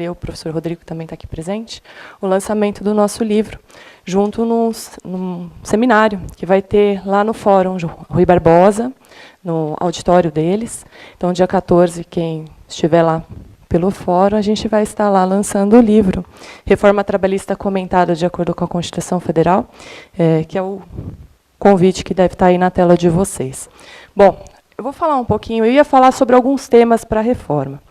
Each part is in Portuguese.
o professor Rodrigo também está aqui presente, o lançamento do nosso livro, junto num seminário que vai ter lá no Fórum Rui Barbosa, no auditório deles. Então, dia 14, quem estiver lá pelo fórum, a gente vai estar lá lançando o livro Reforma Trabalhista Comentada de acordo com a Constituição Federal, que é o convite que deve estar aí na tela de vocês. Bom, eu vou falar um pouquinho, eu ia falar sobre alguns temas para a reforma,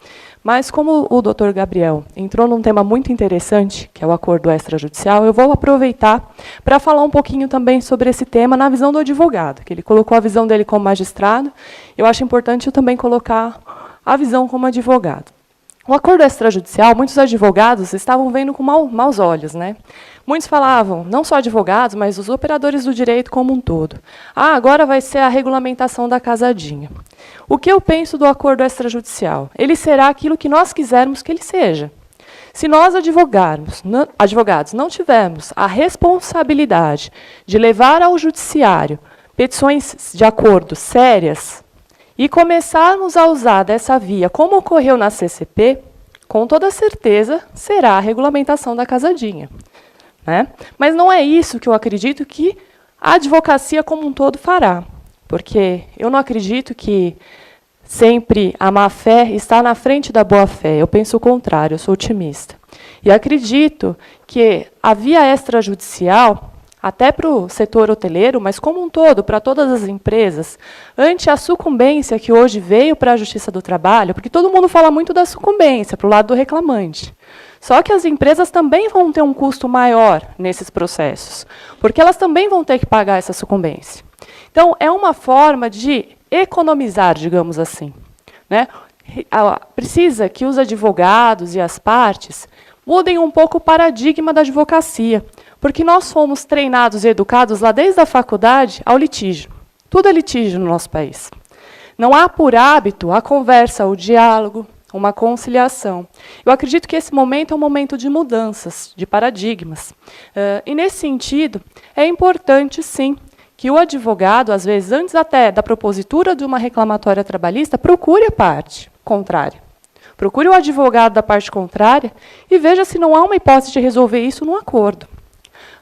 mas como o doutor Gabriel entrou num tema muito interessante, que é o acordo extrajudicial, eu vou aproveitar para falar um pouquinho também sobre esse tema na visão do advogado, que ele colocou a visão dele como magistrado, eu acho importante eu também colocar a visão como advogado. O acordo extrajudicial, muitos advogados estavam vendo com maus olhos, né? Muitos falavam, não só advogados, mas os operadores do direito como um todo. Agora vai ser a regulamentação da casadinha. O que eu penso do acordo extrajudicial? Ele será aquilo que nós quisermos que ele seja. Se nós, advogados, não tivermos a responsabilidade de levar ao judiciário petições de acordo sérias, e começarmos a usar dessa via, como ocorreu na CCP, com toda certeza será a regulamentação da casadinha, né? Mas não é isso que eu acredito que a advocacia como um todo fará, porque eu não acredito que sempre a má-fé está na frente da boa-fé. Eu penso o contrário, eu sou otimista. E acredito que a via extrajudicial, até para o setor hoteleiro, mas como um todo, para todas as empresas, ante a sucumbência que hoje veio para a Justiça do Trabalho, porque todo mundo fala muito da sucumbência, para o lado do reclamante. Só que as empresas também vão ter um custo maior nesses processos, porque elas também vão ter que pagar essa sucumbência. Então, é uma forma de economizar, digamos assim, né? Precisa que os advogados e as partes mudem um pouco o paradigma da advocacia, porque nós fomos treinados e educados lá desde a faculdade ao litígio. Tudo é litígio no nosso país. Não há por hábito a conversa, o diálogo, uma conciliação. Eu acredito que esse momento é um momento de mudanças, de paradigmas. E, nesse sentido, é importante, sim, que o advogado, às vezes, antes até da propositura de uma reclamatória trabalhista, procure a parte contrária. Procure o advogado da parte contrária e veja se não há uma hipótese de resolver isso num acordo.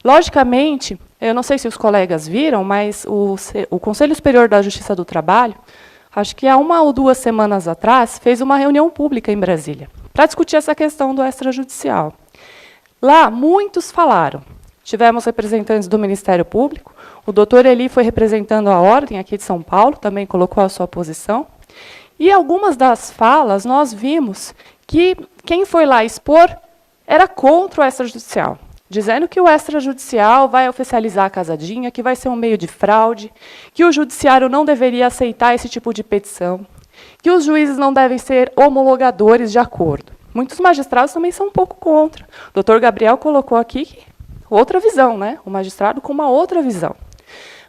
Logicamente, eu não sei se os colegas viram, mas o Conselho Superior da Justiça do Trabalho, acho que há 1 ou 2 semanas atrás, fez uma reunião pública em Brasília, para discutir essa questão do extrajudicial. Lá, muitos falaram. Tivemos representantes do Ministério Público, o doutor Eli foi representando a Ordem aqui de São Paulo, também colocou a sua posição, e algumas das falas nós vimos que quem foi lá expor era contra o extrajudicial, dizendo que o extrajudicial vai oficializar a casadinha, que vai ser um meio de fraude, que o judiciário não deveria aceitar esse tipo de petição, que os juízes não devem ser homologadores de acordo. Muitos magistrados também são um pouco contra. O doutor Gabriel colocou aqui outra visão, né? O magistrado com uma outra visão.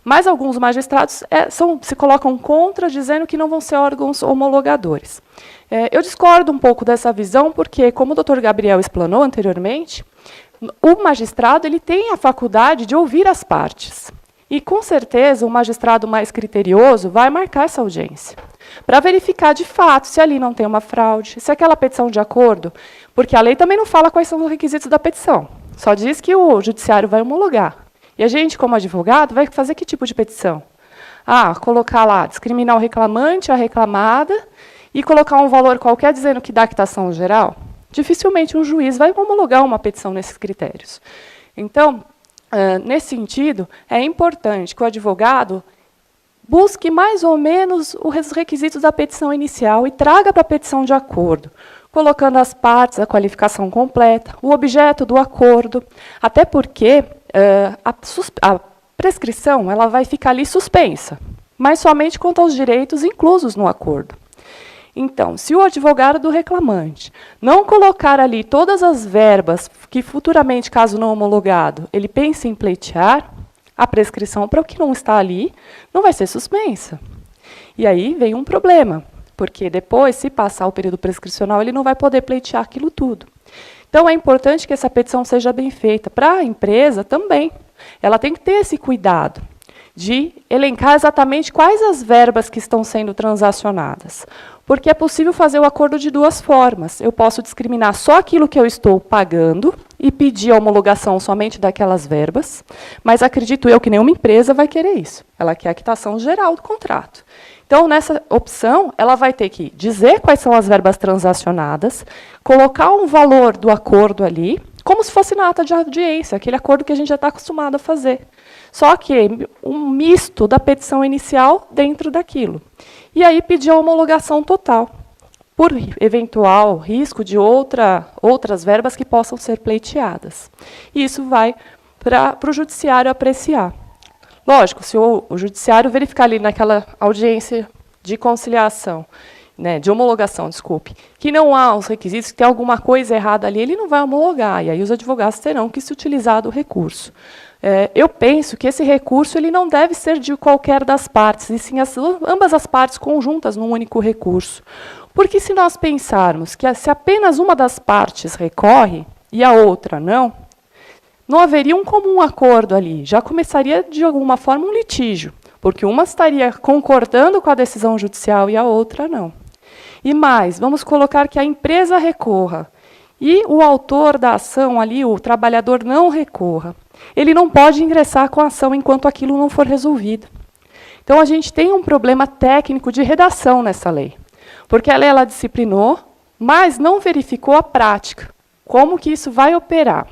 Mas alguns magistrados se colocam contra, dizendo que não vão ser órgãos homologadores. Eu discordo um pouco dessa visão, porque, como o doutor Gabriel explanou anteriormente, o magistrado ele tem a faculdade de ouvir as partes. E, com certeza, o magistrado mais criterioso vai marcar essa audiência, para verificar, de fato, se ali não tem uma fraude, se aquela petição de acordo, porque a lei também não fala quais são os requisitos da petição, só diz que o judiciário vai homologar. E a gente, como advogado, vai fazer que tipo de petição? Colocar lá, discriminar o reclamante, a reclamada, e colocar um valor qualquer dizendo que dá quitação geral? Dificilmente um juiz vai homologar uma petição nesses critérios. Então, nesse sentido, é importante que o advogado busque mais ou menos os requisitos da petição inicial e traga para a petição de acordo, colocando as partes, a qualificação completa, o objeto do acordo, até porque a prescrição ela vai ficar ali suspensa, mas somente quanto aos direitos inclusos no acordo. Então, se o advogado do reclamante não colocar ali todas as verbas que futuramente, caso não homologado, ele pense em pleitear, a prescrição para o que não está ali não vai ser suspensa. E aí vem um problema, porque depois, se passar o período prescricional, ele não vai poder pleitear aquilo tudo. Então, é importante que essa petição seja bem feita. Para a empresa, também. Ela tem que ter esse cuidado de elencar exatamente quais as verbas que estão sendo transacionadas. Porque é possível fazer o acordo de duas formas. Eu posso discriminar só aquilo que eu estou pagando e pedir a homologação somente daquelas verbas, mas acredito eu que nenhuma empresa vai querer isso. Ela quer a quitação geral do contrato. Então, nessa opção, ela vai ter que dizer quais são as verbas transacionadas, colocar um valor do acordo ali, como se fosse na ata de audiência, aquele acordo que a gente já está acostumado a fazer. Só que um misto da petição inicial dentro daquilo. E aí pedir a homologação total, por eventual risco de outras verbas que possam ser pleiteadas. E isso vai para o judiciário apreciar. Lógico, se o judiciário verificar ali naquela audiência de conciliação, né, de homologação, desculpe, que não há os requisitos, que tem alguma coisa errada ali, ele não vai homologar, e aí os advogados terão que se utilizar do recurso. Eu penso que esse recurso ele não deve ser de qualquer das partes, e sim ambas as partes conjuntas num único recurso. Porque se nós pensarmos que se apenas uma das partes recorre e a outra não haveria um comum acordo ali, já começaria de alguma forma um litígio, porque uma estaria concordando com a decisão judicial e a outra não. E mais, vamos colocar que a empresa recorra e o autor da ação ali, o trabalhador, não recorra. Ele não pode ingressar com a ação enquanto aquilo não for resolvido. Então, a gente tem um problema técnico de redação nessa lei, porque a lei ela disciplinou, mas não verificou a prática, como que isso vai operar.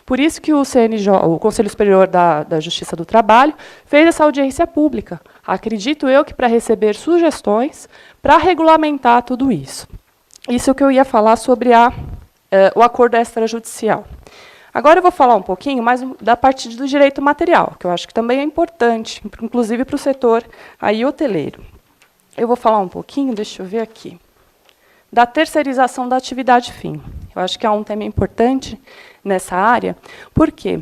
Por isso que o CNJ, o Conselho Superior da Justiça do Trabalho, fez essa audiência pública. Acredito eu que para receber sugestões, para regulamentar tudo isso. Isso que eu ia falar sobre o acordo extrajudicial. Agora eu vou falar um pouquinho mais da parte do direito material, que eu acho que também é importante, inclusive para o setor aí hoteleiro. Eu vou falar um pouquinho, deixa eu ver aqui, da terceirização da atividade fim. Eu acho que é um tema importante nessa área, porque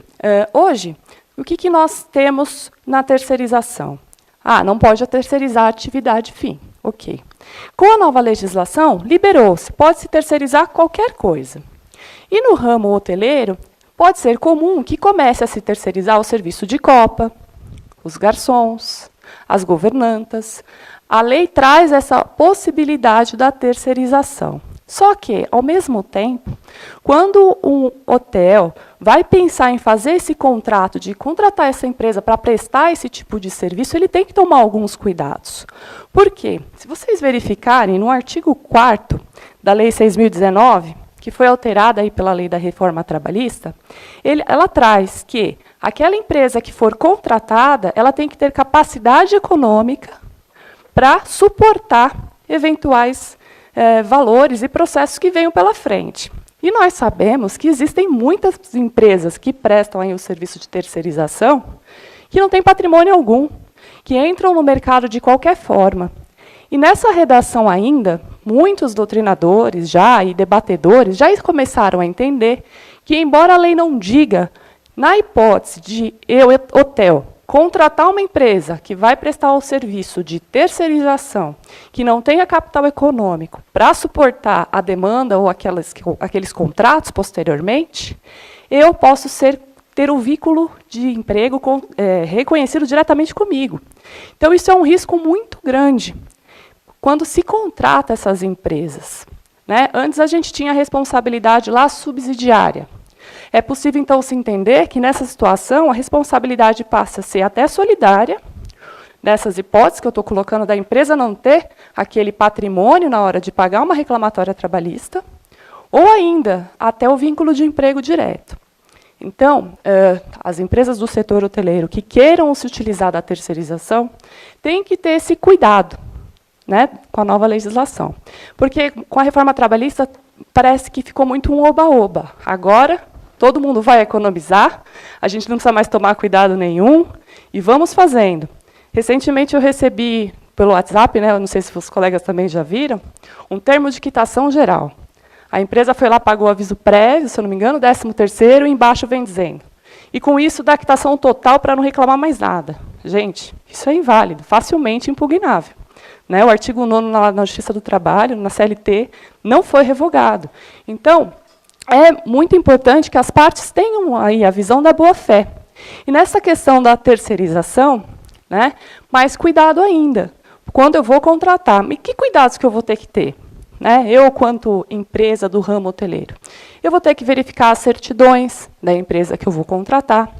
hoje, o que nós temos na terceirização? Não pode terceirizar a atividade fim. Ok. Com a nova legislação, liberou-se, pode-se terceirizar qualquer coisa. E no ramo hoteleiro, pode ser comum que comece a se terceirizar o serviço de copa, os garçons, as governantas. A lei traz essa possibilidade da terceirização. Só que, ao mesmo tempo, quando um hotel vai pensar em fazer esse contrato, de contratar essa empresa para prestar esse tipo de serviço, ele tem que tomar alguns cuidados. Por quê? Se vocês verificarem, no artigo 4º da Lei 6.019, que foi alterada aí pela Lei da Reforma Trabalhista, ela traz que aquela empresa que for contratada, ela tem que ter capacidade econômica para suportar eventuais valores e processos que venham pela frente. E nós sabemos que existem muitas empresas que prestam aí o serviço de terceirização que não têm patrimônio algum, que entram no mercado de qualquer forma. E nessa redação ainda, muitos doutrinadores e debatedores já começaram a entender que, embora a lei não diga, na hipótese de hotel, contratar uma empresa que vai prestar o serviço de terceirização, que não tenha capital econômico para suportar a demanda ou aqueles contratos posteriormente, eu posso ter o vínculo de emprego reconhecido diretamente comigo. Então, isso é um risco muito grande quando se contrata essas empresas. Antes, a gente tinha a responsabilidade lá subsidiária. É possível, então, se entender que, nessa situação, a responsabilidade passa a ser até solidária, nessas hipóteses que eu estou colocando da empresa não ter aquele patrimônio na hora de pagar uma reclamatória trabalhista, ou ainda até o vínculo de emprego direto. Então, as empresas do setor hoteleiro que queiram se utilizar da terceirização têm que ter esse cuidado, com a nova legislação. Porque, com a reforma trabalhista, parece que ficou muito um oba-oba. Agora, todo mundo vai economizar, a gente não precisa mais tomar cuidado nenhum, e vamos fazendo. Recentemente, eu recebi, pelo WhatsApp, não sei se os colegas também já viram, um termo de quitação geral. A empresa foi lá, pagou o aviso prévio, se eu não me engano, 13º, e embaixo vem dizendo. E, com isso, dá quitação total para não reclamar mais nada. Gente, isso é inválido, facilmente impugnável. O artigo 9º na Justiça do Trabalho, na CLT, não foi revogado. Então, é muito importante que as partes tenham aí a visão da boa-fé. E nessa questão da terceirização, né? Mas cuidado ainda, quando eu vou contratar, que cuidados que eu vou ter que ter? Né? Eu, quanto empresa do ramo hoteleiro, eu vou ter que verificar as certidões da empresa que eu vou contratar.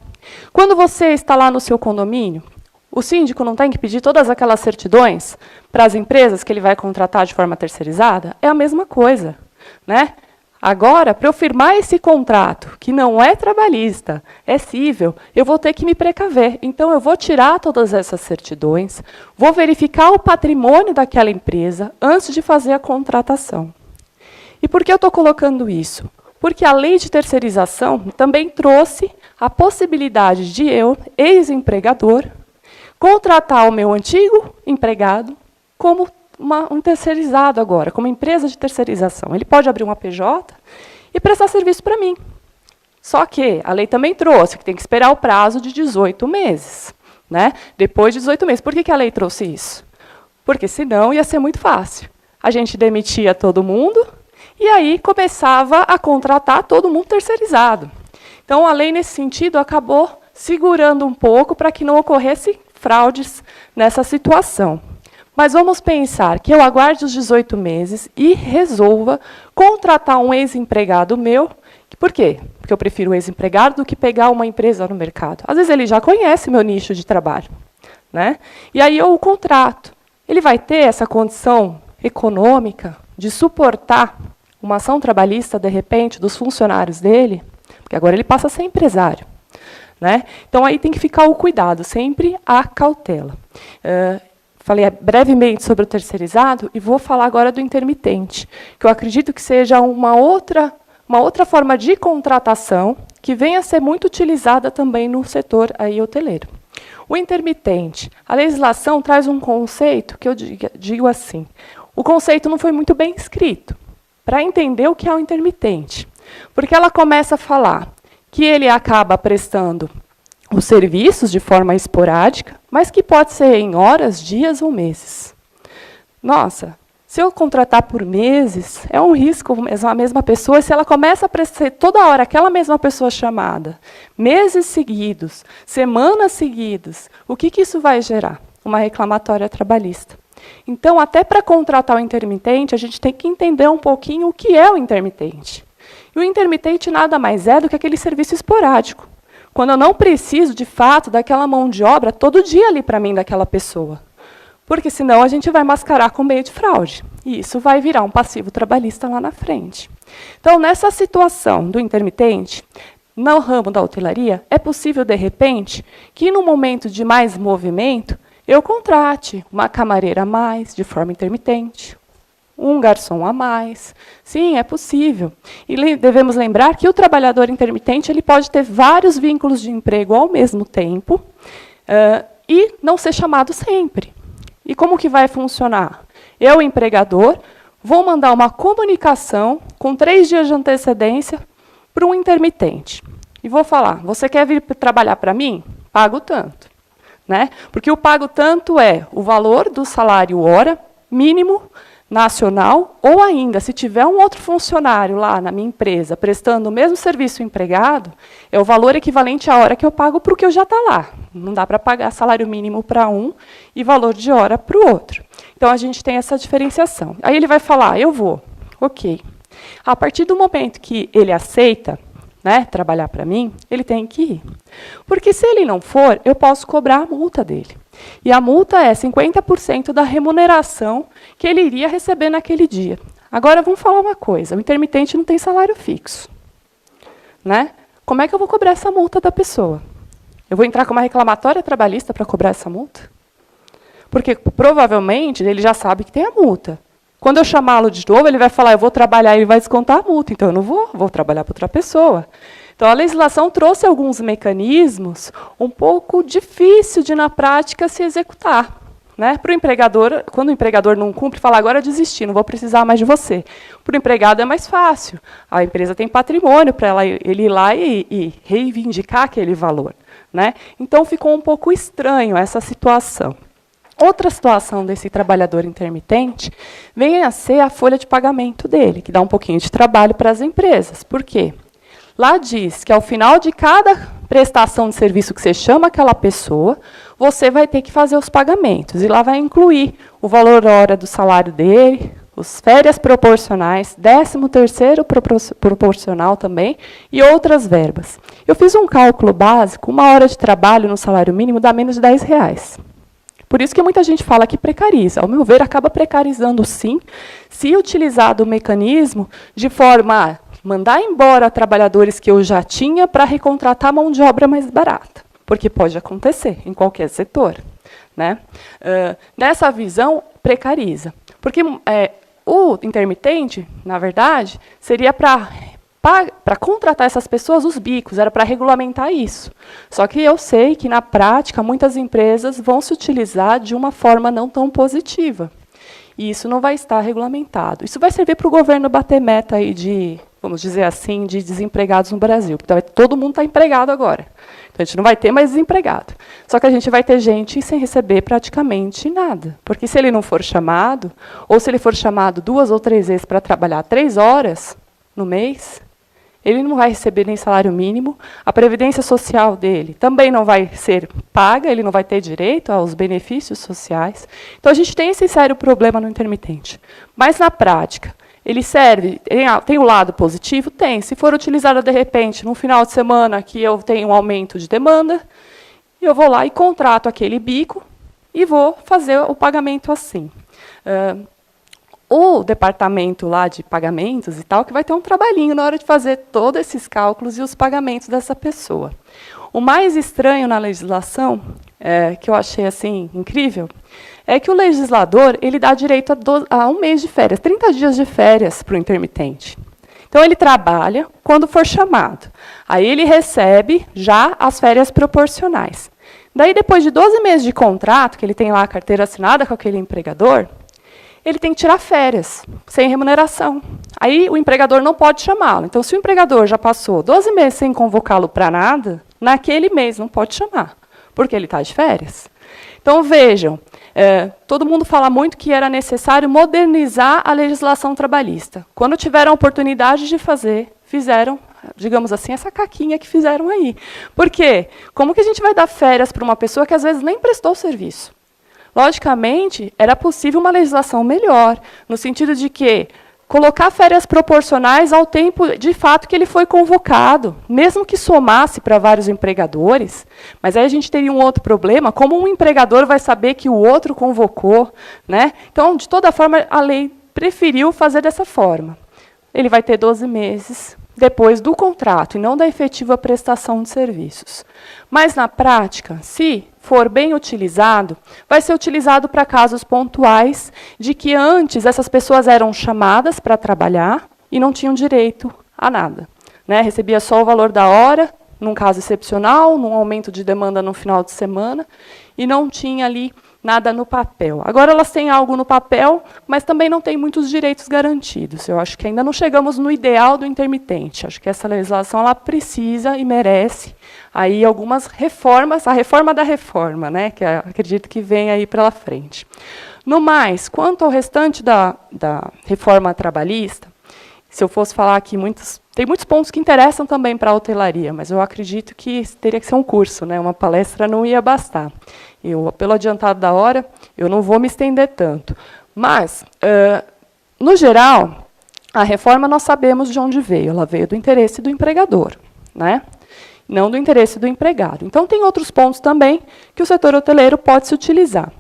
Quando você está lá no seu condomínio, o síndico não tem que pedir todas aquelas certidões para as empresas que ele vai contratar de forma terceirizada? É a mesma coisa, né? Agora, para eu firmar esse contrato, que não é trabalhista, é cível, eu vou ter que me precaver. Então, eu vou tirar todas essas certidões, vou verificar o patrimônio daquela empresa antes de fazer a contratação. E por que eu estou colocando isso? Porque a lei de terceirização também trouxe a possibilidade de eu, ex-empregador, contratar o meu antigo empregado como um terceirizado agora, como empresa de terceirização. Ele pode abrir uma PJ e prestar serviço para mim. Só que a lei também trouxe que tem que esperar o prazo de 18 meses. Né? Depois de 18 meses. Por que a lei trouxe isso? Porque senão ia ser muito fácil. A gente demitia todo mundo e aí começava a contratar todo mundo terceirizado. Então, a lei, nesse sentido, acabou segurando um pouco para que não ocorresse fraudes nessa situação. Mas vamos pensar que eu aguarde os 18 meses e resolva contratar um ex-empregado meu. Por quê? Porque eu prefiro o ex-empregado do que pegar uma empresa no mercado. Às vezes ele já conhece meu nicho de trabalho, né? E aí eu o contrato. Ele vai ter essa condição econômica de suportar uma ação trabalhista, de repente, dos funcionários dele? Porque agora ele passa a ser empresário. Né? Então, aí tem que ficar o cuidado, sempre a cautela. Falei brevemente sobre o terceirizado e vou falar agora do intermitente, que eu acredito que seja uma outra forma de contratação que venha a ser muito utilizada também no setor aí hoteleiro. O intermitente, a legislação traz um conceito que eu digo assim, o conceito não foi muito bem escrito, para entender o que é o intermitente. Porque ela começa a falar que ele acaba prestando os serviços de forma esporádica, mas que pode ser em horas, dias ou meses. Nossa, se eu contratar por meses, é um risco a mesma pessoa, se ela começa a prestar toda hora aquela mesma pessoa chamada, meses seguidos, semanas seguidas, o que isso vai gerar? Uma reclamatória trabalhista. Então, até para contratar o intermitente, a gente tem que entender um pouquinho o que é o intermitente. E o intermitente nada mais é do que aquele serviço esporádico. Quando eu não preciso, de fato, daquela mão de obra todo dia ali para mim, daquela pessoa. Porque senão a gente vai mascarar com meio de fraude. E isso vai virar um passivo trabalhista lá na frente. Então, nessa situação do intermitente, no ramo da hotelaria, é possível, de repente, que no momento de mais movimento, eu contrate uma camareira a mais, de forma intermitente, um garçom a mais. Sim, é possível. E devemos lembrar que o trabalhador intermitente ele pode ter vários vínculos de emprego ao mesmo tempo e não ser chamado sempre. E como que vai funcionar? Eu, empregador, vou mandar uma comunicação com 3 dias de antecedência para um intermitente. E vou falar, você quer vir trabalhar para mim? Pago tanto. Né? Porque o pago tanto é o valor do salário hora mínimo nacional, ou ainda, se tiver um outro funcionário lá na minha empresa prestando o mesmo serviço empregado, é o valor equivalente à hora que eu pago para o que eu já está lá. Não dá para pagar salário mínimo para um e valor de hora para o outro. Então, a gente tem essa diferenciação. Aí ele vai falar, eu vou. Ok. A partir do momento que ele aceita, né, trabalhar para mim, ele tem que ir. Porque se ele não for, eu posso cobrar a multa dele. E a multa é 50% da remuneração que ele iria receber naquele dia. Agora, vamos falar uma coisa. O intermitente não tem salário fixo. Né? Como é que eu vou cobrar essa multa da pessoa? Eu vou entrar com uma reclamatória trabalhista para cobrar essa multa? Porque, provavelmente, ele já sabe que tem a multa. Quando eu chamá-lo de novo, ele vai falar, eu vou trabalhar e ele vai descontar a multa. Então, eu não vou trabalhar para outra pessoa. Então, a legislação trouxe alguns mecanismos um pouco difícil de, na prática, se executar. Né? Para o empregador, quando o empregador não cumpre, fala, agora eu desisti, não vou precisar mais de você. Para o empregado é mais fácil. A empresa tem patrimônio para ele ir lá e reivindicar aquele valor. Né? Então, ficou um pouco estranho essa situação. Outra situação desse trabalhador intermitente vem a ser a folha de pagamento dele, que dá um pouquinho de trabalho para as empresas. Por quê? Lá diz que ao final de cada prestação de serviço que você chama aquela pessoa, você vai ter que fazer os pagamentos. E lá vai incluir o valor hora do salário dele, as férias proporcionais, 13º proporcional também, e outras verbas. Eu fiz um cálculo básico, 1 hora de trabalho no salário mínimo dá menos de R$10. Por isso que muita gente fala que precariza. Ao meu ver, acaba precarizando sim, se utilizar o mecanismo de forma a mandar embora trabalhadores que eu já tinha para recontratar mão de obra mais barata. Porque pode acontecer em qualquer setor. Né? Nessa visão, precariza. Porque o intermitente, na verdade, seria para contratar essas pessoas os bicos, era para regulamentar isso. Só que eu sei que, na prática, muitas empresas vão se utilizar de uma forma não tão positiva. E isso não vai estar regulamentado. Isso vai servir para o governo bater meta aí de, vamos dizer assim, de desempregados no Brasil. Porque todo mundo está empregado agora. Então, a gente não vai ter mais desempregado. Só que a gente vai ter gente sem receber praticamente nada. Porque se ele não for chamado, ou se ele for chamado 2 ou 3 vezes para trabalhar 3 horas no mês, ele não vai receber nem salário mínimo, a previdência social dele também não vai ser paga, ele não vai ter direito aos benefícios sociais. Então, a gente tem esse sério problema no intermitente. Mas, na prática, ele serve, tem o lado positivo? Tem. Se for utilizado, de repente, num final de semana que eu tenho um aumento de demanda, eu vou lá e contrato aquele bico e vou fazer o pagamento assim. O departamento lá de pagamentos e tal, que vai ter um trabalhinho na hora de fazer todos esses cálculos e os pagamentos dessa pessoa. O mais estranho na legislação, que eu achei assim incrível, é que o legislador ele dá direito a 1 mês de férias, 30 dias de férias para o intermitente. Então, ele trabalha quando for chamado. Aí, ele recebe já as férias proporcionais. Daí, depois de 12 meses de contrato, que ele tem lá a carteira assinada com aquele empregador, ele tem que tirar férias, sem remuneração. Aí, o empregador não pode chamá-lo. Então, se o empregador já passou 12 meses sem convocá-lo para nada, naquele mês não pode chamar, porque ele está de férias. Então, vejam, todo mundo fala muito que era necessário modernizar a legislação trabalhista. Quando tiveram a oportunidade de fazer, fizeram, digamos assim, essa caquinha que fizeram aí. Por quê? Como que a gente vai dar férias para uma pessoa que, às vezes, nem prestou serviço? Logicamente, era possível uma legislação melhor, no sentido de que colocar férias proporcionais ao tempo, de fato, que ele foi convocado, mesmo que somasse para vários empregadores, mas aí a gente teria um outro problema, como um empregador vai saber que o outro convocou, né? Então, de toda forma, a lei preferiu fazer dessa forma. Ele vai ter 12 meses depois do contrato, e não da efetiva prestação de serviços. Mas, na prática, se for bem utilizado, vai ser utilizado para casos pontuais de que antes essas pessoas eram chamadas para trabalhar e não tinham direito a nada. Né? Recebia só o valor da hora, num caso excepcional, num aumento de demanda no final de semana, e não tinha ali nada no papel. Agora elas têm algo no papel, mas também não têm muitos direitos garantidos. Eu acho que ainda não chegamos no ideal do intermitente. Acho que essa legislação ela precisa e merece aí algumas reformas, a reforma da reforma, né, que acredito que vem aí pela frente. No mais, quanto ao restante da reforma trabalhista, se eu fosse falar aqui, tem muitos pontos que interessam também para a hotelaria, mas eu acredito que teria que ser um curso, né, uma palestra não ia bastar. Pelo adiantado da hora, eu não vou me estender tanto. Mas, no geral, a reforma nós sabemos de onde veio. Ela veio do interesse do empregador, né? Não do interesse do empregado. Então, tem outros pontos também que o setor hoteleiro pode se utilizar.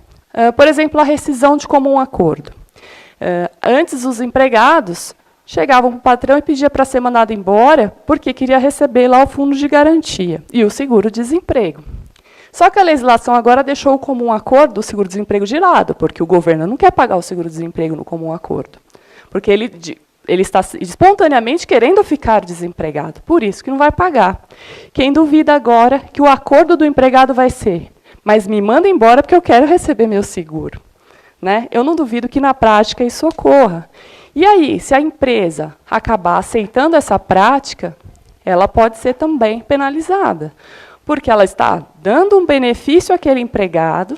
Por exemplo, a rescisão de comum acordo. Antes, os empregados chegavam para o patrão e pediam para ser mandado embora porque queria receber lá o fundo de garantia e o seguro-desemprego. Só que a legislação agora deixou o comum acordo do seguro-desemprego de lado, porque o governo não quer pagar o seguro-desemprego no comum acordo. Porque ele está espontaneamente querendo ficar desempregado, por isso que não vai pagar. Quem duvida agora que o acordo do empregado vai ser, mas me manda embora porque eu quero receber meu seguro. Né? Eu não duvido que na prática isso ocorra. E aí, se a empresa acabar aceitando essa prática, ela pode ser também penalizada. Porque ela está dando um benefício àquele empregado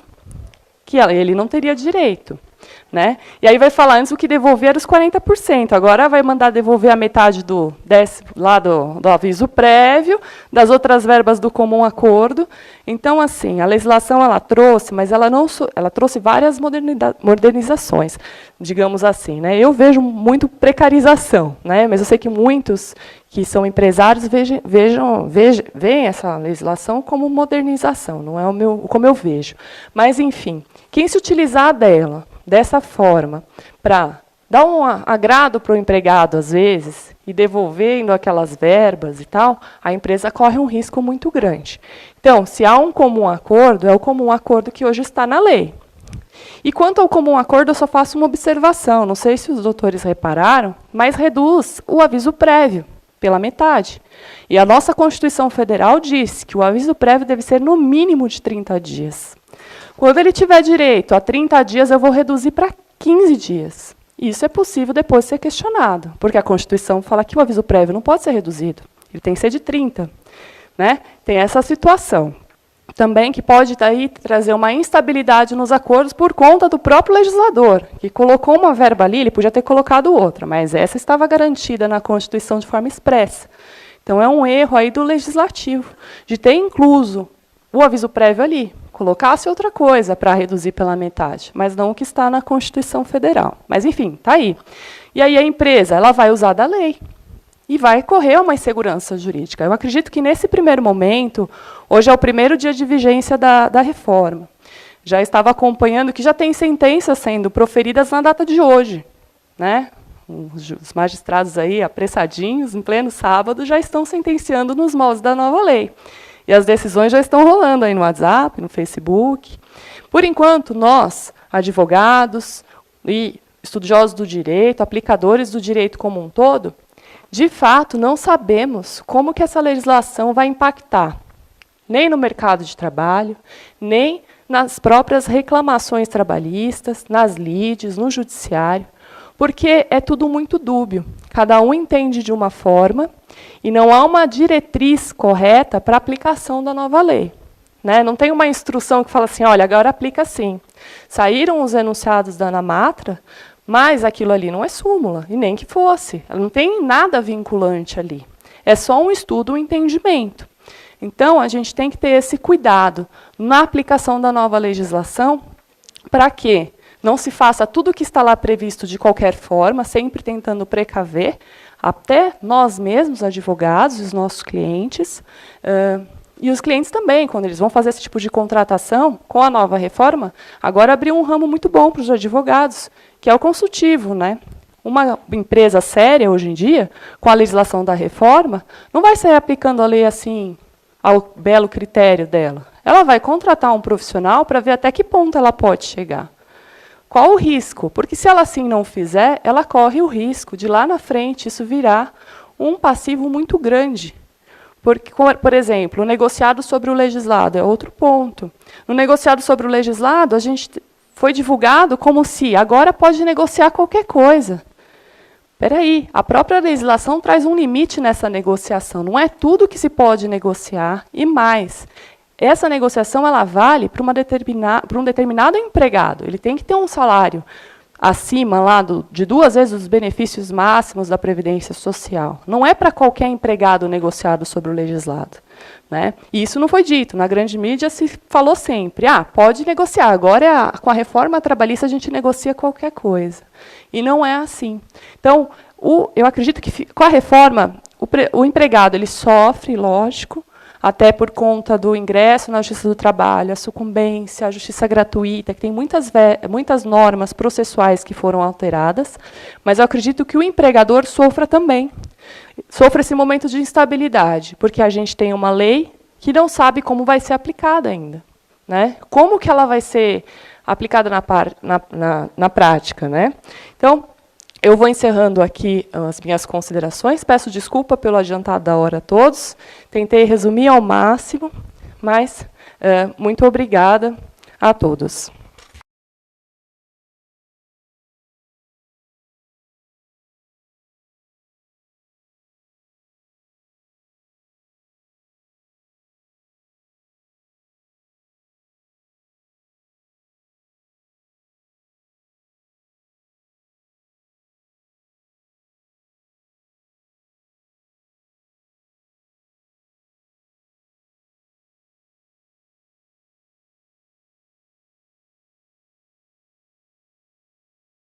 que ele não teria direito. Né? E aí vai falar, antes o que devolver era os 40%, agora vai mandar devolver a metade do aviso prévio, das outras verbas do comum acordo. Então, assim, a legislação ela trouxe, mas ela trouxe várias modernizações, digamos assim. Né? Eu vejo muito precarização, né? Mas eu sei que muitos que são empresários veem essa legislação como modernização, não é como eu vejo. Mas, enfim, quem se utilizar dessa forma, para dar um agrado para o empregado, às vezes, e devolvendo aquelas verbas e tal, a empresa corre um risco muito grande. Então, se há um comum acordo, é o comum acordo que hoje está na lei. E quanto ao comum acordo, eu só faço uma observação, não sei se os doutores repararam, mas reduz o aviso prévio pela metade. E a nossa Constituição Federal diz que o aviso prévio deve ser no mínimo de 30 dias. Quando ele tiver direito a 30 dias, eu vou reduzir para 15 dias. Isso é possível depois ser questionado, porque a Constituição fala que o aviso prévio não pode ser reduzido, ele tem que ser de 30. Né? Tem essa situação. Também que pode daí trazer uma instabilidade nos acordos por conta do próprio legislador, que colocou uma verba ali, ele podia ter colocado outra, mas essa estava garantida na Constituição de forma expressa. Então, é um erro aí do legislativo, de ter incluso o aviso prévio ali, colocasse outra coisa para reduzir pela metade, mas não o que está na Constituição Federal. Mas, enfim, está aí. E aí a empresa ela vai usar da lei e vai correr uma insegurança jurídica. Eu acredito que, nesse primeiro momento, hoje é o primeiro dia de vigência da reforma. Já estava acompanhando que já tem sentenças sendo proferidas na data de hoje. Né? Os magistrados aí, apressadinhos, em pleno sábado, já estão sentenciando nos moldes da nova lei. E as decisões já estão rolando aí no WhatsApp, no Facebook. Por enquanto, nós, advogados e estudiosos do direito, aplicadores do direito como um todo, de fato, não sabemos como que essa legislação vai impactar, nem no mercado de trabalho, nem nas próprias reclamações trabalhistas, nas lides, no judiciário, porque é tudo muito dúbio. Cada um entende de uma forma e não há uma diretriz correta para a aplicação da nova lei. Né? Não tem uma instrução que fala assim, olha, agora aplica assim. Saíram os enunciados da ANAMATRA, mas aquilo ali não é súmula, e nem que fosse. Não tem nada vinculante ali. É só um estudo, um entendimento. Então, a gente tem que ter esse cuidado na aplicação da nova legislação, para que não se faça tudo o que está lá previsto de qualquer forma, sempre tentando precaver, até nós mesmos, advogados, os nossos clientes, e os clientes também, quando eles vão fazer esse tipo de contratação, com a nova reforma, agora abriu um ramo muito bom para os advogados, que é o consultivo. Né? Uma empresa séria, hoje em dia, com a legislação da reforma, não vai sair aplicando a lei assim, ao belo critério dela. Ela vai contratar um profissional para ver até que ponto ela pode chegar. Qual o risco? Porque se ela assim não fizer, ela corre o risco de lá na frente isso virar um passivo muito grande. Porque, por exemplo, o negociado sobre o legislado é outro ponto. No negociado sobre o legislado, a gente foi divulgado como se agora pode negociar qualquer coisa. Espera aí, a própria legislação traz um limite nessa negociação. Não é tudo que se pode negociar e mais. Essa negociação ela vale para um determinado empregado. Ele tem que ter um salário acima lá de 2 vezes os benefícios máximos da Previdência Social. Não é para qualquer empregado negociado sobre o legislado. Né? E isso não foi dito. Na grande mídia se falou sempre, pode negociar, agora com a reforma trabalhista a gente negocia qualquer coisa. E não é assim. Então, eu acredito que com a reforma, o empregado ele sofre, lógico, até por conta do ingresso na Justiça do Trabalho, a sucumbência, a justiça gratuita, que tem muitas normas processuais que foram alteradas, mas eu acredito que o empregador sofra também. Sofra esse momento de instabilidade, porque a gente tem uma lei que não sabe como vai ser aplicada ainda. Né? Como que ela vai ser aplicada na prática? Né? Então, eu vou encerrando aqui as minhas considerações. Peço desculpa pelo adiantado da hora a todos. Tentei resumir ao máximo, mas muito obrigada a todos.